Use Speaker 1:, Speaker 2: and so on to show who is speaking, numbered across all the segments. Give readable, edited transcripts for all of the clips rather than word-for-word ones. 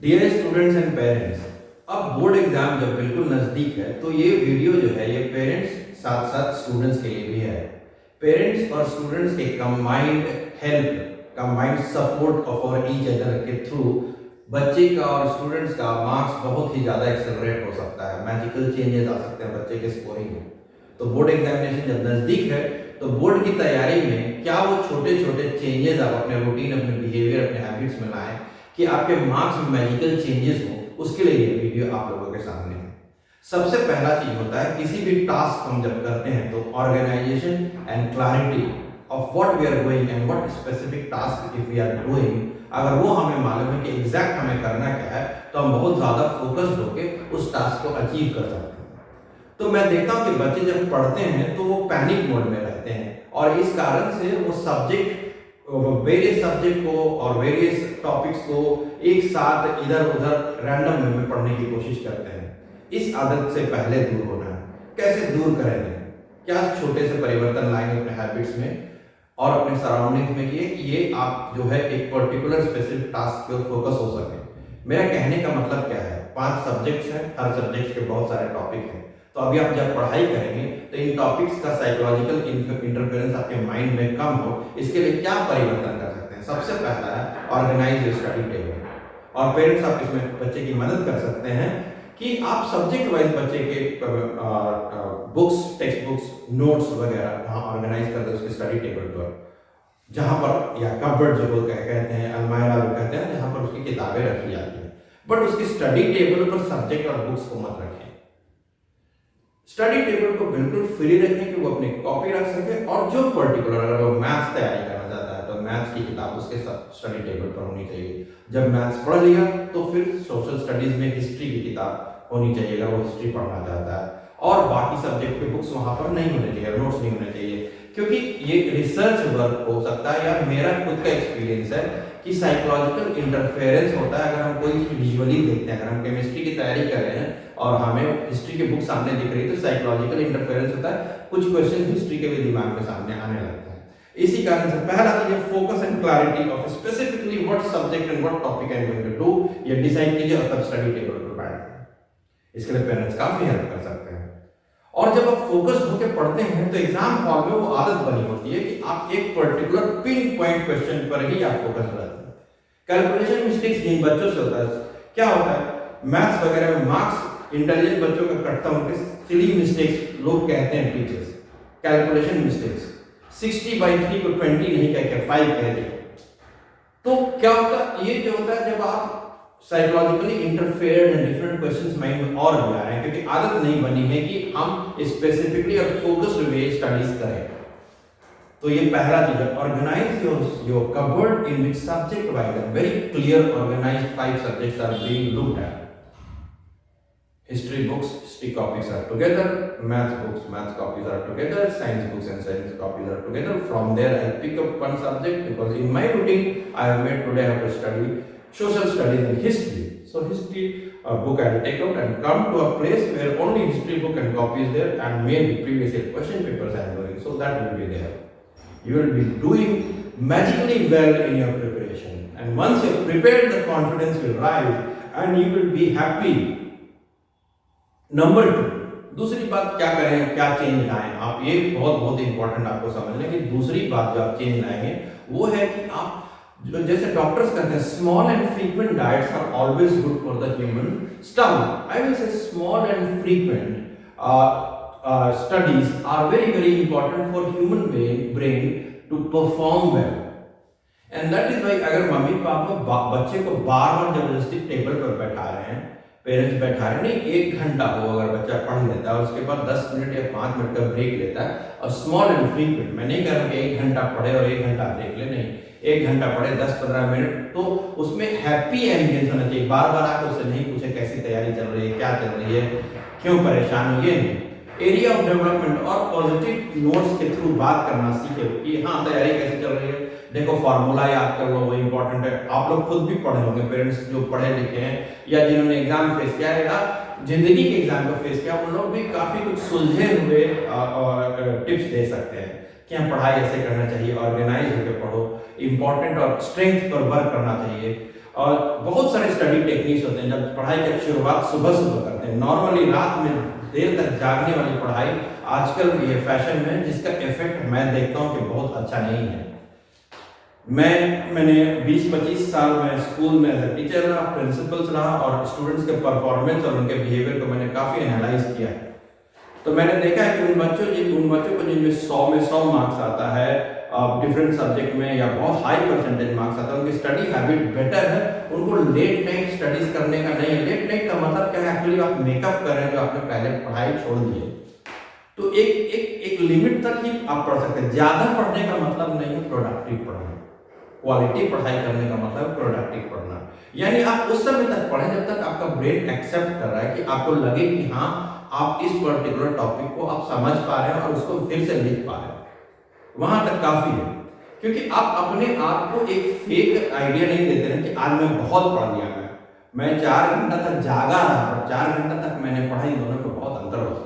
Speaker 1: Dear students and parents, अब board exam जब बिल्कुल नज़दीक है तो ये वीडियो जो है ये पेरेंट्स साथ साथ स्टूडेंट्स के लिए भी है। पेरेंट्स और स्टूडेंट्स के combined help, combined support of each other के थ्रू बच्चे का और स्टूडेंट्स का मार्क्स बहुत ही ज़्यादा एक्सेलरेट हो सकता है, मैजिकल चेंजेस आ सकते हैं बच्चे के स्कोरिंग में। तो बोर्ड एग्जामिनेशन जब नज़दीक है तो बोर्ड की तैयारी में क्या वो छोटे छोटे चेंजेस आप अपने रूटीन, अपने बिहेवियर, अपने हैबिट्स में लाएं कि आपके मार्क्स में मैजिकल चेंजेस हो, उसके लिए ये वीडियो आप लोगों के सामने है। सबसे पहला चीज होता है किसी भी टास्क हम जब करते हैं तो organization and clarity of what we are going and what specific task if we are doing, अगर वो हमें मालूम है कि एग्जैक्ट हमें करना क्या है तो हम बहुत ज्यादा फोकस्ड होकर उस टास्क को अचीव कर सकते हैं। तो मैं देखता हूँ कि बच्चे जब पढ़ते हैं तो वो पैनिक मोड में रहते हैं और इस कारण से वो सब्जेक्ट, वेरियस सब्जेक्ट को और वेरियस टॉपिक्स को एक साथ इधर उधर रैंडम वे में पढ़ने की कोशिश करते हैं। इस आदत से पहले दूर होना है। कैसे दूर करेंगे? क्या छोटे से परिवर्तन लाएंगे अपने हैबिट्स में और अपने सराउंडिंग्स में कि ये आप जो है एक पर्टिकुलर स्पेसिफिक टास्क पे फोकस हो सके। मेरा कहने का मतलब क्या है, 5 सब्जेक्ट्स हैं, हर सब्जेक्ट के बहुत सारे टॉपिक हैं। तो अभी आप जब पढ़ाई करेंगे तो इन टॉपिक्स का साइकोलॉजिकल इंटरफेरेंस आपके माइंड में कम हो, इसके लिए क्या परिवर्तन कर सकते हैं? सबसे पहला है ऑर्गेनाइज स्टडी टेबल। और पेरेंट्स आप इसमें बच्चे की मदद कर सकते हैं कि आप सब्जेक्ट वाइज बच्चे के बुक्स, टेक्स्ट बुक्स, नोट्स वगैरह वहाँ ऑर्गेनाइज कर दें उसके स्टडी टेबल पर, जहाँ पर या कबर्ड जो कहते हैं, अलमायरा जो कहते हैं, जहाँ पर उसकी किताबें रखी जाती हैं। बट उसकी स्टडी टेबल पर सब्जेक्ट और बुक्स को मत रखें। स्टडी टेबल को बिल्कुल फ्री रखें कि वो अपनी कॉपी रख सके और जो पर्टिकुलर, अगर वो मैथ्स तैयारी करना चाहता है तो मैथ्स की किताब उसके स्टडी टेबल पर होनी चाहिए। जब मैथ्स पढ़ लिया तो फिर सोशल स्टडीज में हिस्ट्री की किताब होनी चाहिए अगर वो हिस्ट्री पढ़ना चाहता है, और बाकी सब्जेक्ट के बुक्स वहां पर नहीं होने चाहिए, नोट्स नहीं होने चाहिए। क्योंकि ये रिसर्च वर्क हो सकता है या मेरा खुद का एक्सपीरियंस है कि साइकोलॉजिकल इंटरफेरेंस होता है अगर हम कोई चीज विजुअली देखते हैं। अगर हम केमिस्ट्री की तैयारी कर रहे हैं और हमें हिस्ट्री की बुक सामने दिख रही है तो साइकोलॉजिकल इंटरफेरेंस होता है, कुछ क्वेश्चन हिस्ट्री के भी दिमाग में सामने आने लगते हैं। इसी कारण से पहला चीज है focus and clarity of specifically what subject and what topic I am going to do, ये डिसाइड कीजिए और तब स्टडी टेबल पर बैठिए। इसके लिए पेरेंट्स काफी हेल्प कर सकते हैं। और जब आप फोकस्ड होकर पढ़ते हैं तो एग्जाम हॉल में वो आदत बनी होती है कि आप एक पर्टिकुलर पिन पॉइंट क्वेश्चन पर ही आप फोकस रहते हैं। कैलकुलेशन मिस्टेक्स जिन बच्चों से होता है, क्या होता है, मैथ्स वगैरह में मार्क्स इंटेलिजेंट बच्चों का कटता उनके सिली मिस्टेक्स लोग कहते हैं टीचर्स। कैलकुलेशन मिस्टेक्स 60/3 को 20 नहीं कह के 5 कह दिया। तो क्या होता है, ये जो होता है जब आप psychologically interfered and different questions mind में और भी आ रहे हैं क्योंकि आदत नहीं बनी है कि हम स्पेसिफिकली और फोकस्ड वे स्टडीज करें। तो ये पहला चीज है, organize your cupboard in which subject wise very clear organized 5 subjects are being looked at. History books, history copies are together, math books, math copies are together, science books and science copies are together. From there I pick up one subject because in my routine I have made today I have to study social studies and history. So history book I will take out and come to a place where only history book and copy is there and maybe previous year question papers I am doing. So that will be there. You will be doing magically well in your preparation. And once you are prepared, the confidence will rise and you will be happy. Number 2, दूसरी बात क्या करें, क्या change लाएं आप, ये बहुत important आपको समझना कि दूसरी बात जो आप चेंज लाएंगे वो है कि आप जो जैसे डॉक्टर्स कहते हैं small and frequent diets are always good for the human stomach. I will say small and frequent studies are very important for human brain to perform well. And that is why अगर मम्मी पापा बच्चे को बार जबरदस्ती table पर बैठा रहे हैं, पेरेंट्स बैठा रहे नहीं, 1 घंटा हो अगर बच्चा पढ़ लेता है उसके बाद 10 मिनट या 5 मिनट का ब्रेक लेता है और स्मॉल एंड फ्रीक्वेंट, मैं नहीं कह रहा कि 1 घंटा पढ़े और 1 घंटा ब्रेक ले, नहीं, 1 घंटा पढ़े 10-15 मिनट, तो उसमें हैप्पी एम्बियंस होना चाहिए। बार बार आकर उससे नहीं पूछे कैसी तैयारी चल रही है, क्या चल रही है, क्यों परेशान हो, ये नहीं। एरिया ऑफ डेवलपमेंट और पॉजिटिव नोट्स के थ्रू बात करना सीखे कि हाँ तैयारी कैसे चल रही है, देखो फॉर्मूला याद कर लो, वो इंपॉर्टेंट है। आप लोग खुद भी पढ़े होंगे, पेरेंट्स जो पढ़े लिखे हैं या जिन्होंने एग्जाम फेस किया है या जिंदगी के एग्जाम को फेस किया, उन लोग भी काफी कुछ सुलझे हुए टिप्स दे सकते हैं कि हम पढ़ाई ऐसे करना चाहिए, ऑर्गेनाइज होकर पढ़ो, इंपॉर्टेंट और स्ट्रेंथ पर वर्क करना चाहिए। और बहुत सारे स्टडी टेक्निक्स होते हैं। जब पढ़ाई की शुरुआत सुबह सुबह करते हैं, नॉर्मली रात में देर तक जागने वाली पढ़ाई आजकल ये फैशन में, जिसका इफेक्ट मैं देखता हूँ कि बहुत अच्छा नहीं है। मैंने 20-25 साल में स्कूल में एज ए टीचर रहा, प्रिंसिपल्स रहा, और स्टूडेंट्स के परफॉर्मेंस और उनके बिहेवियर को मैंने काफ़ी एनालाइज किया है। तो मैंने देखा है कि उन बच्चों को जिनमें 100 में 100 मार्क्स आता है डिफरेंट सब्जेक्ट में, या बहुत हाई परसेंटेज मार्क्स आता है, उनकी स्टडी हैबिट बेटर है, उनको लेट नाइट स्टडीज करने का नहीं है। लेट नाइट का मतलब क्या है? एक्चुअली आप मेकअप कर रहे हैं जो आपने पहले पढ़ाई छोड़ दी है। तो एक लिमिट तक ही आप पढ़ सकते हैं। ज्यादा पढ़ने का मतलब नहीं है प्रोडक्टिव पढ़ना। क्वालिटी पढ़ाई करने का मतलब प्रोडक्टिव पढ़ना, यानी आप उस समय तक पढ़ें जब तक आपका ब्रेन एक्सेप्ट कर रहा है, कि आपको लगे कि हाँ आप इस पर्टिकुलर टॉपिक को आप समझ पा रहे हैं और उसको फिर से लिख पा रहे हैं। वहां तक काफी है, क्योंकि आप अपने आप को एक फेक आइडिया नहीं देते हैं कि आज मैं बहुत पढ़ लिया। मैं 4 घंटा तक जागा रहा और 4 घंटा तक मैंने पढ़ा, इन दोनों में बहुत अंतर होता है।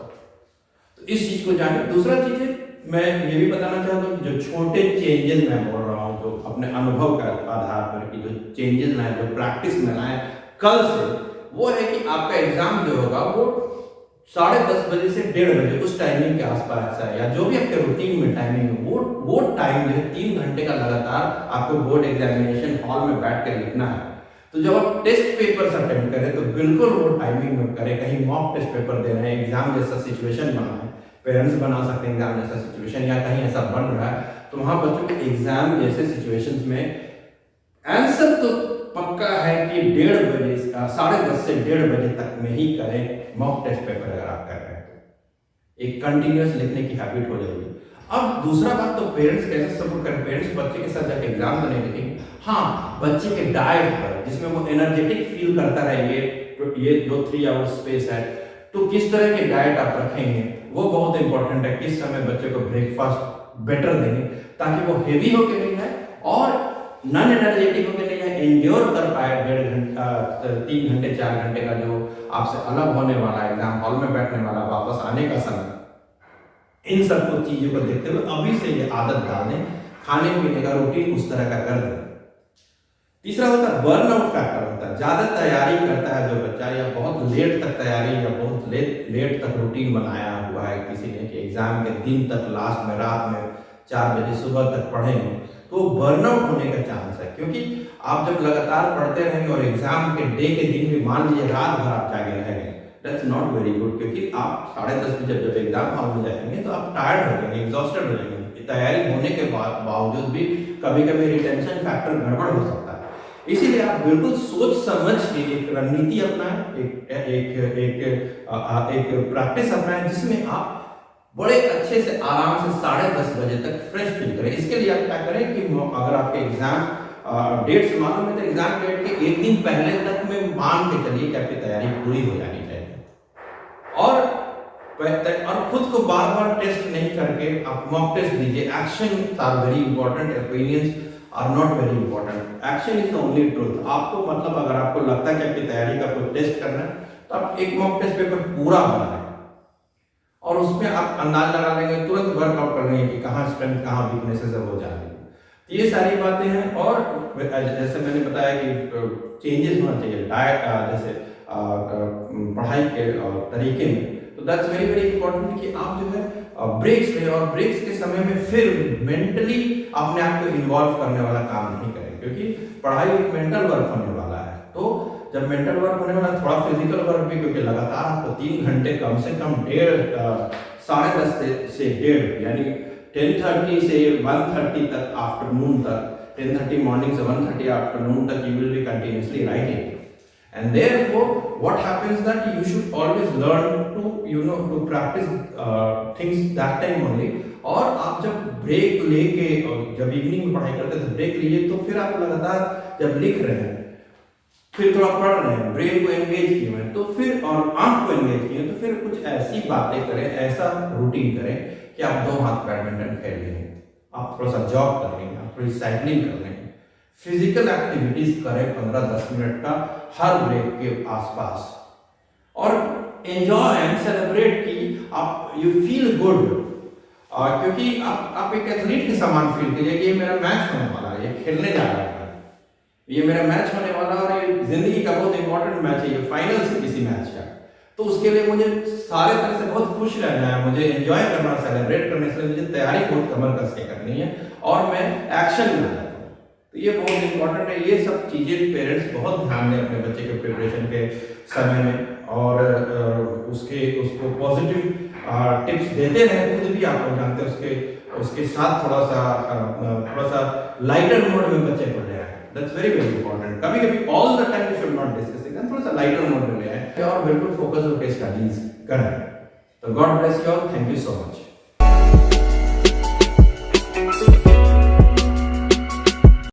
Speaker 1: तो इस चीज को जाने। दूसरा चीज है, मैं ये भी बताना चाहता हूँ कि जो छोटे चेंजेस मैं बोल रहा हूँ, जो अपने अनुभव का आधार पर कि जो चेंजेस लाए, जो प्रैक्टिस में लाए कल से, वो है कि आपका एग्जाम जो होगा वो 10:30 बजे से 1:30 बजे उस टाइमिंग के आसपास है, या जो भी आपके रूटीन में टाइमिंग है, वो टाइम जो है 3 घंटे का लगातार आपको बोर्ड एग्जामिनेशन हॉल में बैठ कर लिखना है। तो जब आप टेस्ट पेपर्स अटेम्प्ट करें तो बिल्कुल वो टाइमिंग में करें। कहीं मॉक टेस्ट पेपर दे रहे हैं, एग्जाम जैसा सिचुएशन बना है, पेरेंट्स बना सकते हैं एग्जाम जैसा सिचुएशन, या कहीं ऐसा बन रहा है, तो वहां बच्चों के एग्जाम जैसे सिचुएशंस में आंसर तो पक्का है कि 1:30 बजे 10:30 से 1:30 बजे तक में ही करें मॉक टेस्ट पेपर अगर आप कर रहे हैं तो। एक कंटिन्यूअस लिखने की हैबिट हो जाएगी। अब दूसरा बात, तो पेरेंट्स कैसे सपोर्ट करें? पेरेंट्स बच्चे के साथ जाकर एग्जाम तो नहीं लिखेंगे, हाँ बच्चे के डाइट पर, जिसमें वो एनर्जेटिक फील करता है, ये जो 3 आवर्स स्पेस है, तो किस तरह की डाइट आप रखेंगे वो बहुत इंपॉर्टेंट है। किस समय बच्चे को ब्रेकफास्ट बेटर देंगे ताकि वो हेवी होकर नहीं जाए और नॉन एनर्जेटिक होकर नहीं जाए, एंड्योर कर पाए 1.5 घंटा 3 घंटे 4 घंटे का जो आपसे अलग होने वाला एग्जाम हॉल में बैठने वाला, वापस आने का समय। इन सब कुछ चीजों को देखते हुए अभी से ये आदत डाल दें, खाने पीने का रूटीन उस तरह का कर दें। तीसरा होता है बर्नआउट फैक्टर होता है। ज्यादा तैयारी करता है जो बच्चा, या बहुत लेट तक तैयारी, या बहुत लेट तक रूटीन बनाया हुआ है किसी ने कि एग्जाम के दिन तक, लास्ट में रात में 4 बजे सुबह तक पढ़ेंगे, तो बर्नआउट होने का चांस है। क्योंकि आप जब लगातार पढ़ते रहेंगे और एग्जाम के डे के दिन भी मान लीजिए रात भर आप जागे रहेंगे, दैट्स नॉट वेरी गुड। क्योंकि आप 10:30 बजे जब एग्जाम हॉल में जाएंगे तो आप टायर्ड हो जाएंगे, एग्जॉस्टेड हो जाएंगे। तैयारी होने के बावजूद भी कभी कभी रिटेंशन फैक्टर गड़बड़ हो सकता है। इसीलिए आप बिल्कुल सोच समझ के एक रणनीति अपनाएं, एक प्रैक्टिस अपनाएं, जिसमें आप बड़े अच्छे से आराम से 10:30 बजे तक फ्रेश फील करें। इसके लिए आप क्या करें कि अगर आपके एग्जाम डेट्स मालूम है तो एग्जाम डेट के एक दिन पहले तक में मान के चलिए कि आपकी तैयारी पूरी हो जानी चाहिए। और खुद को बार बार टेस्ट नहीं करके आप मॉक टेस्ट दीजिए। Action are very important, opinions are not very important. Action is the only truth. आपको मतलब अगर आपको लगता है कि आपकी तैयारी का कोई टेस्ट करना है तो आप एक मॉक टेस्ट पेपर पूरा बनाएं और उसमें आप अंदाज लगा लेंगे, तुरंत वर्कआउट कर लेंगे कि कहाँ स्ट्रेंथ कहाँ वीकनेसेस है वो जानेंगे। ये सारी बातें हैं। और जैसे मैंने बताया कि चेंजेस होना चाहिए डाइट, जैसे पढ़ाई के तरीके में, तो दैट्स वेरी वेरी इंपॉर्टेंट कि आप जो है ब्रेक्स लें और ब्रेक्स के समय में फिर मेंटली अपने आप को इन्वॉल्व करने वाला काम नहीं करें, क्योंकि पढ़ाई एक मेंटल वर्क होने वाला है। तो जब मेंटल वर्क होने वाला थोड़ा फिजिकल वर्क भी, क्योंकि लगातार आपको 3 घंटे कम से कम 10:30 से 1:30 यानी 10:30 से 1:30 तक आफ्टरनून तक, 10:30 मॉर्निंग से 1:30 आफ्टरनून तक you will be continuously writing. And therefore, what happens that you should always learn to practice things that time only। और आप जब ब्रेक लेके, जब इवनिंग में पढ़ाई करते हैं तो ब्रेक लीजिए, तो फिर आप लगातार जब लिख रहे हैं, फिर थोड़ा पढ़ रहे हैं, ब्रेन को एंगेज किए हैं, तो फिर और आंख को एंगेज किए, तो फिर कुछ ऐसी बातें करें, ऐसा रूटीन करें कि आप 2 हाथ बैडमिंटन खेल लेंगे, आप थोड़ा सा जॉग कर लेंगे, आप थोड़ी साइकिलिंग कर लेंगे, फिजिकल एक्टिविटीज करें 15-10 मिनट का हर ब्रेक के आसपास, और एंजॉय एंड सेलिब्रेट कि आप यू फील गुड। क्योंकि आप एक एथलीट के समान फील कीजिए कि ये मेरा मैच होने वाला है, ये खेलने जा रहा है, ये मेरा मैच होने वाला और ये जिंदगी का बहुत इंपॉर्टेंट मैच है, ये फाइनल से किसी मैच का, तो उसके लिए मुझे सारे तरह से बहुत खुश रहना है, मुझे एंजॉय करना, सेलिब्रेट करने से मुझे तैयारी बहुत कमर कस के करनी है और मैं एक्शन में आ जाता हूँ। तो ये बहुत इंपॉर्टेंट है, ये सब चीजें पेरेंट्स बहुत ध्यान दें अपने बच्चे के प्रिपरेशन के समय में और उसको पॉजिटिव टिप्स देते रहे। खुद भी आप लोग जानते हैं उसके साथ थोड़ा सा लाइटर मोड में बच्चे को ले आए, दैट्स वेरी वेरी इंपॉर्टेंट। कभी कभी all the time you should not discuss it, थोड़ा सा लाइटर मोड में ले आए और बिल्कुल फोकस होकर स्टडीज करें। तो God bless you all, thank you so much.